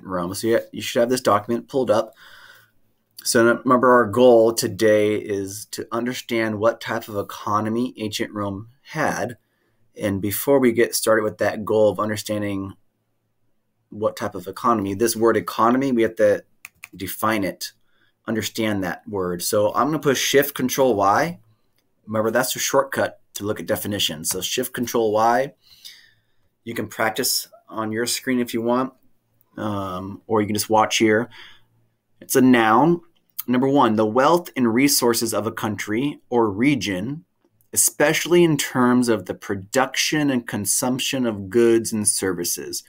Rome. So you should have this document pulled up. So remember, our goal today is to understand what type of economy ancient Rome had. And before we get started with that goal of understanding what type of economy, this word economy, we have to define it, understand that word. So I'm going to push Shift Control Y. Remember, that's a shortcut to look at definitions. So Shift Control Y. You can practice on your screen if you want, or you can just watch here. It's a noun. Number one, the wealth and resources of a country or region, especially in terms of the production and consumption of goods and services.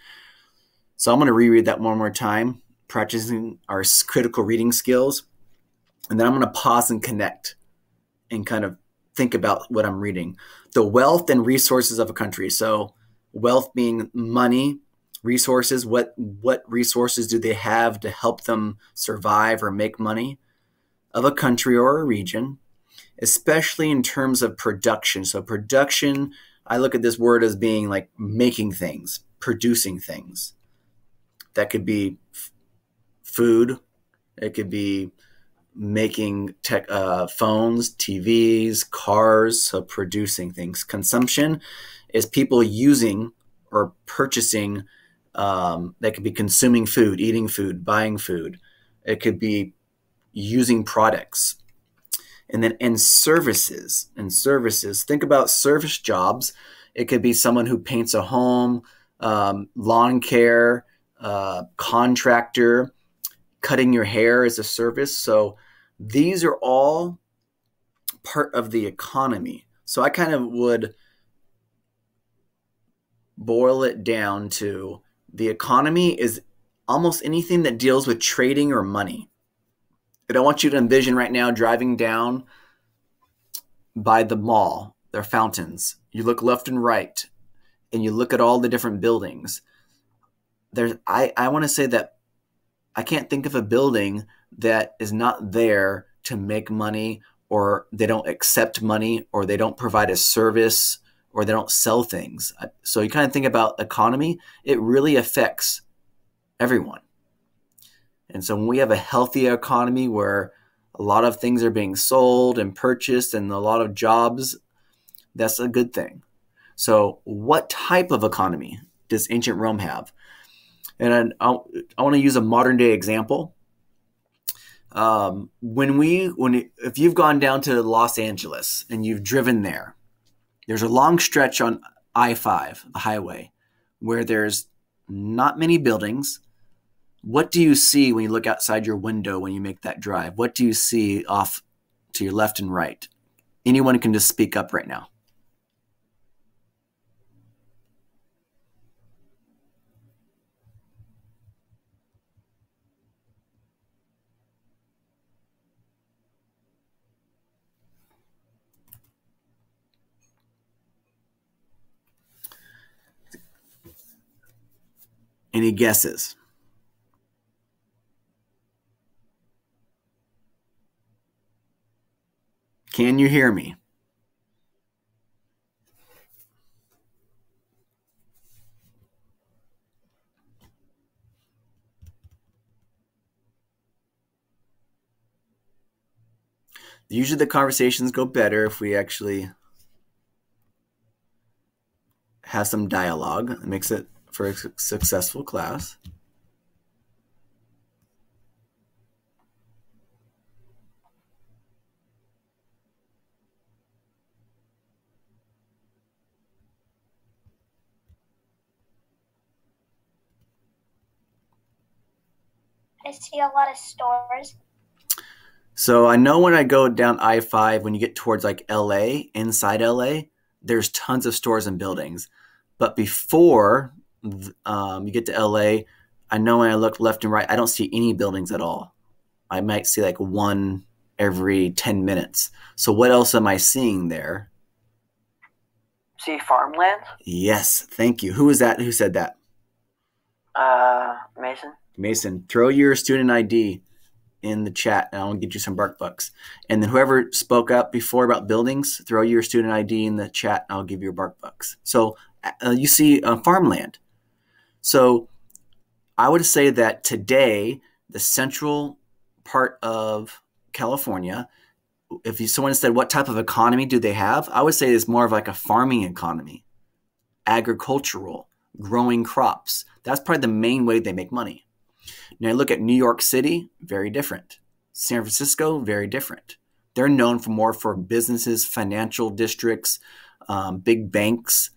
So I'm going to reread that one more time, practicing our critical reading skills. And then I'm going to pause and connect and kind of think about what I'm reading. The wealth and resources of a country. So wealth being money, resources, what resources do they have to help them survive or make money, of a country or a region, especially in terms of production. So production, I look at this word as being like making things, producing things. That could be food. It could be making phones, TVs, cars, so producing things. Consumption is people using or purchasing. That could be consuming food, eating food, buying food. It could be using products. And then in services, think about service jobs. It could be someone who paints a home, lawn care, contractor, cutting your hair is a service. So these are all part of the economy. So I kind of would boil it down to the economy is almost anything that deals with trading or money. And I want you to envision right now driving down by the mall, their fountains. You look left and right, and you look at all the different buildings. I want to say that I can't think of a building that is not there to make money, or they don't accept money, or they don't provide a service, or they don't sell things. So you kind of think about economy, it really affects everyone. And so when we have a healthy economy where a lot of things are being sold and purchased and a lot of jobs, that's a good thing. So what type of economy does ancient Rome have? And I want to use a modern day example. If you've gone down to Los Angeles and you've driven there, there's a long stretch on I-5, the highway, where there's not many buildings. What do you see when you look outside your window when you make that drive? What do you see off to your left and right? Anyone can just speak up right now. Any guesses? Can you hear me? Usually the conversations go better if we actually have some dialogue. It makes it for a successful class. I see a lot of stores. So I know when I go down I-5, when you get towards like LA, inside LA, there's tons of stores and buildings. But before you get to LA, I know when I look left and right, I don't see any buildings at all. I might see like one every 10 minutes. So what else am I seeing there? See farmland? Yes, thank you. Who was that? Who said that? Mason. Mason, throw your student ID in the chat and I'll get you some bark bucks. And then whoever spoke up before about buildings, throw your student ID in the chat and I'll give you bark bucks. So you see farmland. So I would say that today, the central part of California, if someone said what type of economy do they have, I would say it's more of like a farming economy, agricultural, growing crops. That's probably the main way they make money. Now, look at New York City, very different. San Francisco, very different. They're known for more for businesses, financial districts, big banks.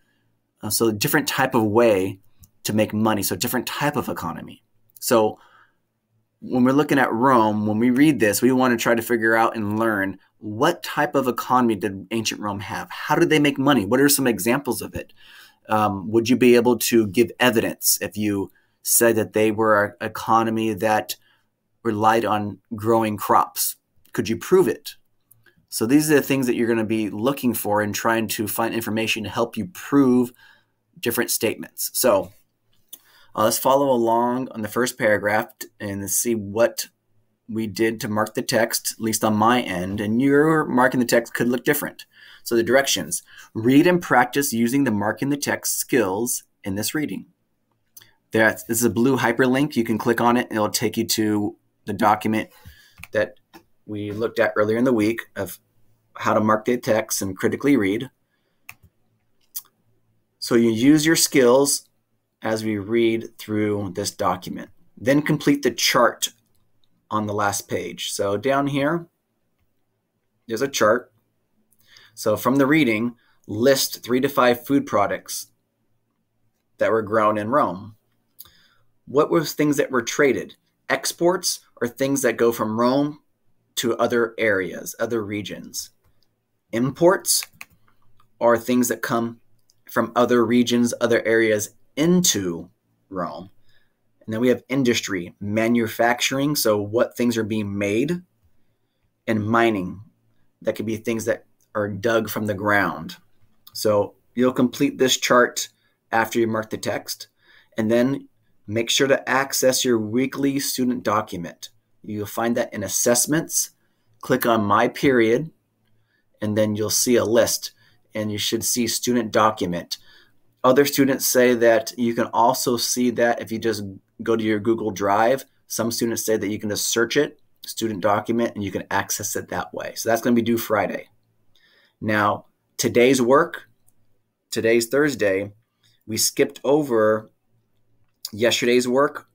So a different type of way to make money. So different type of economy. So when we're looking at Rome, when we read this, we want to try to figure out and learn what type of economy did ancient Rome have? How did they make money? What are some examples of it? Would you be able to give evidence if you said that they were an economy that relied on growing crops? Could you prove it? So these are the things that you're going to be looking for and trying to find information to help you prove different statements. So let's follow along on the first paragraph and see what we did to mark the text, at least on my end, and your marking the text could look different. So the directions: read and practice using the marking the text skills in this reading. This is a blue hyperlink. You can click on it and it'll take you to the document that we looked at earlier in the week of how to mark the text and critically read. So you use your skills as we read through this document. Then complete the chart on the last page. So down here, there's a chart. So from the reading, list 3 to 5 food products that were grown in Rome. What were things that were traded? Exports are things that go from Rome to other areas, other regions. Imports are things that come from other regions, other areas into Rome. And then we have industry, manufacturing, so what things are being made, and mining. That could be things that are dug from the ground. So you'll complete this chart after you mark the text, and then make sure to access your weekly student document. You'll find that in assessments. Click on My Period, and then you'll see a list, and you should see student document. Other students say that you can also see that if you just go to your Google Drive. Some students say that you can just search it, student document, and you can access it that way. So that's going to be due Friday. Now, today's work, today's Thursday, we skipped over yesterday's work,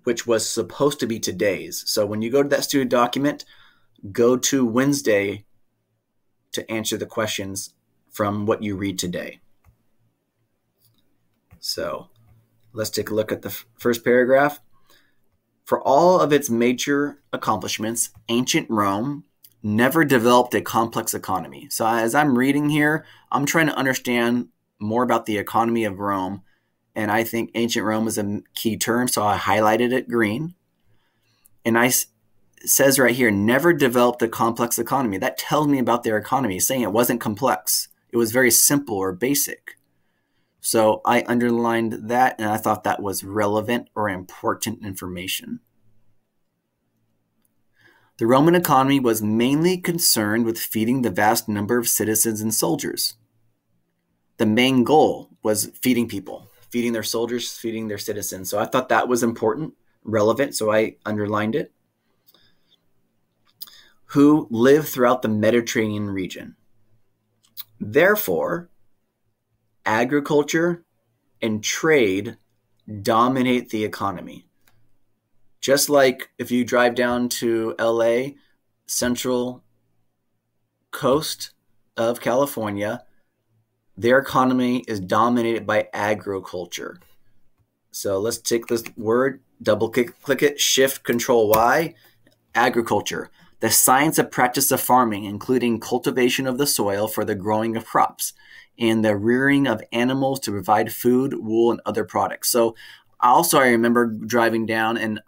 which was supposed to be today's. So when you go to that student document, go to Wednesday to answer the questions from what you read today. So let's take a look at the first paragraph. For all of its major accomplishments, ancient Rome never developed a complex economy. So as I'm reading here, I'm trying to understand more about the economy of Rome. And I think ancient Rome is a key term, so I highlighted it green. And it says right here, never developed a complex economy. That tells me about their economy, saying it wasn't complex. It was very simple or basic. So I underlined that, and I thought that was relevant or important information. The Roman economy was mainly concerned with feeding the vast number of citizens and soldiers. The main goal was feeding people, feeding their soldiers, feeding their citizens. So I thought that was important, relevant, so I underlined it. Who lived throughout the Mediterranean region. Therefore, agriculture and trade dominate the economy. Just like if you drive down to LA, central coast of California, their economy is dominated by agriculture. So let's take this word, double click it, shift control Y, agriculture. The science of practice of farming, including cultivation of the soil for the growing of crops and the rearing of animals to provide food, wool, and other products. So I remember driving down and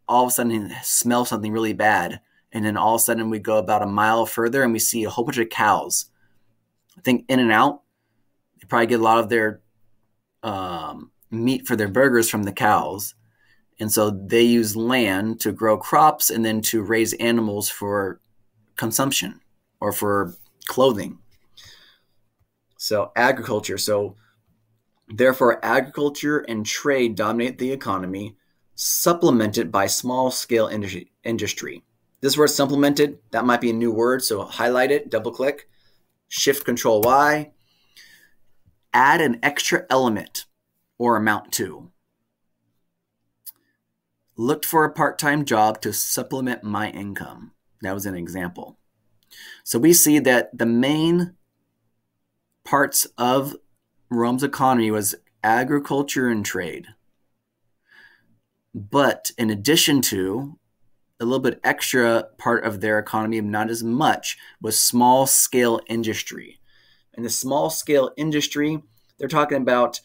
all of a sudden smell something really bad. And then all of a sudden we go about a mile further and we see a whole bunch of cows. I think In-N-Out, they probably get a lot of their meat for their burgers from the cows. And so they use land to grow crops and then to raise animals for consumption or for clothing. So agriculture. So Therefore, agriculture and trade dominate the economy, supplemented by small-scale industry. This word supplemented, that might be a new word, so highlight it, double-click, Shift Control Y, add an extra element or amount to. Looked for a part-time job to supplement my income. That was an example. So we see that the main parts of Rome's economy was agriculture and trade. But in addition to, a little bit extra part of their economy, not as much, was small-scale industry. And the small-scale industry, they're talking about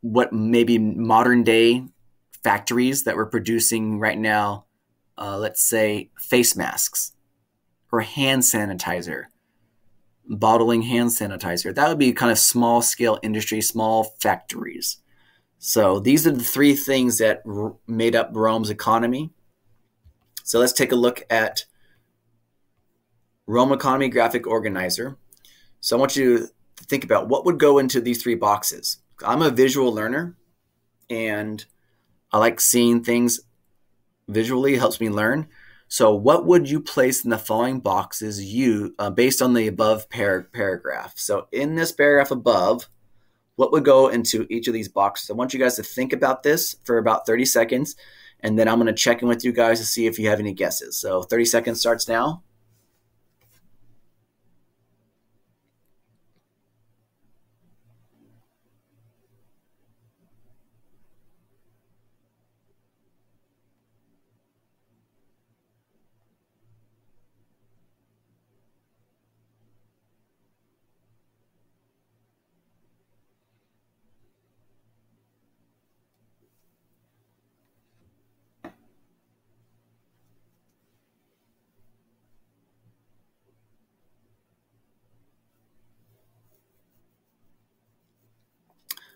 what maybe modern-day factories that were producing right now, let's say, face masks or hand sanitizer, bottling hand sanitizer. That would be kind of small-scale industry, small factories. So these are the three things that made up Rome's economy. So let's take a look at Rome Economy Graphic Organizer. So I want you to think about what would go into these three boxes. I'm a visual learner, and I like seeing things visually. It helps me learn. So what would you place in the following boxes based on the above paragraph? So in this paragraph above, what would go into each of these boxes? I want you guys to think about this for about 30 seconds, and then I'm going to check in with you guys to see if you have any guesses. So 30 seconds starts now.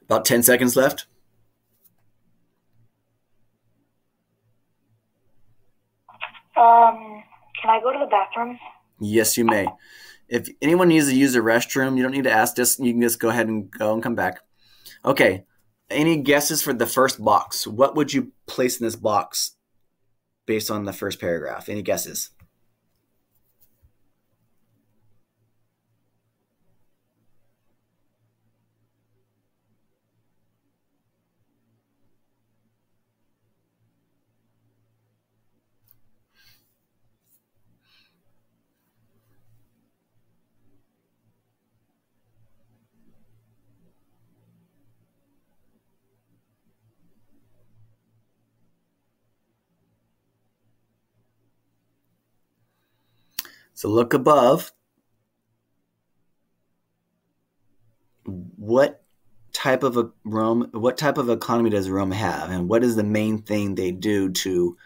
About 10 seconds left. Can I go to the bathroom? Yes, you may. If anyone needs to use the restroom, you don't need to ask this. You can just go ahead and go and come back. Okay. Any guesses for the first box? What would you place in this box based on the first paragraph? Any guesses? So look above. What type of economy does Rome have, and what is the main thing they do to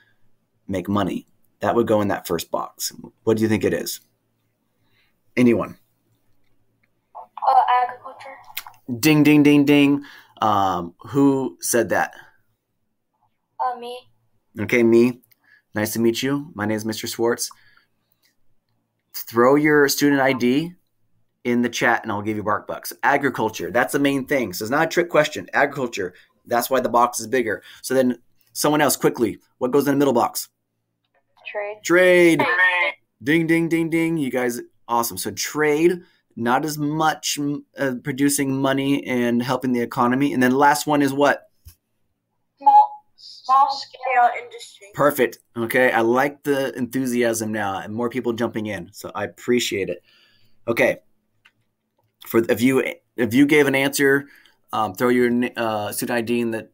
make money? That would go in that first box. What do you think it is? Anyone? Agriculture. Ding, ding, ding, ding. Who said that? Me. Okay, me. Nice to meet you. My name is Mr. Swartz. Throw your student ID in the chat and I'll give you BarkBucks. Agriculture, that's the main thing. So it's not a trick question. Agriculture, that's why the box is bigger. So then someone else quickly, what goes in the middle box? Trade. Ding, ding, ding, ding. You guys, awesome. So trade, not as much producing money and helping the economy. And then the last one is what? Small scale industry. Perfect. Okay, I like the enthusiasm now and more people jumping in. So I appreciate it. Okay. If you gave an answer, throw your student ID in the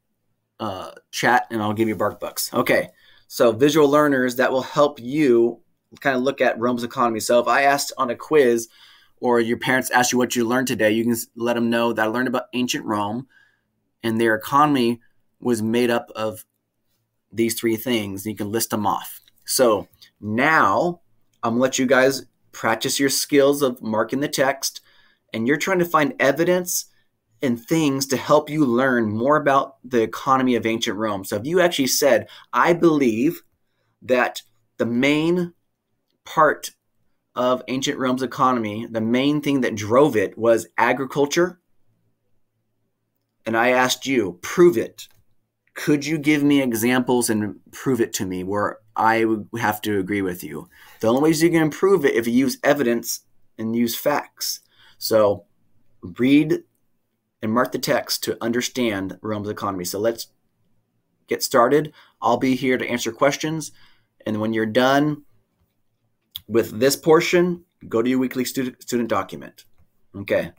chat and I'll give you BarkBucks. Okay. So visual learners, that will help you kind of look at Rome's economy. So if I asked on a quiz or your parents asked you what you learned today, you can let them know that I learned about ancient Rome and their economy was made up of these three things. You can list them off. So now I'm going to let you guys practice your skills of marking the text, and you're trying to find evidence and things to help you learn more about the economy of ancient Rome. So if you actually said, I believe that the main part of ancient Rome's economy, the main thing that drove it was agriculture, and I asked you, prove it. Could you give me examples and prove it to me where I would have to agree with you? The only ways you can prove it if you use evidence and use facts. So read and mark the text to understand Rome's economy. So let's get started. I'll be here to answer questions. And when you're done with this portion, go to your weekly student document. Okay.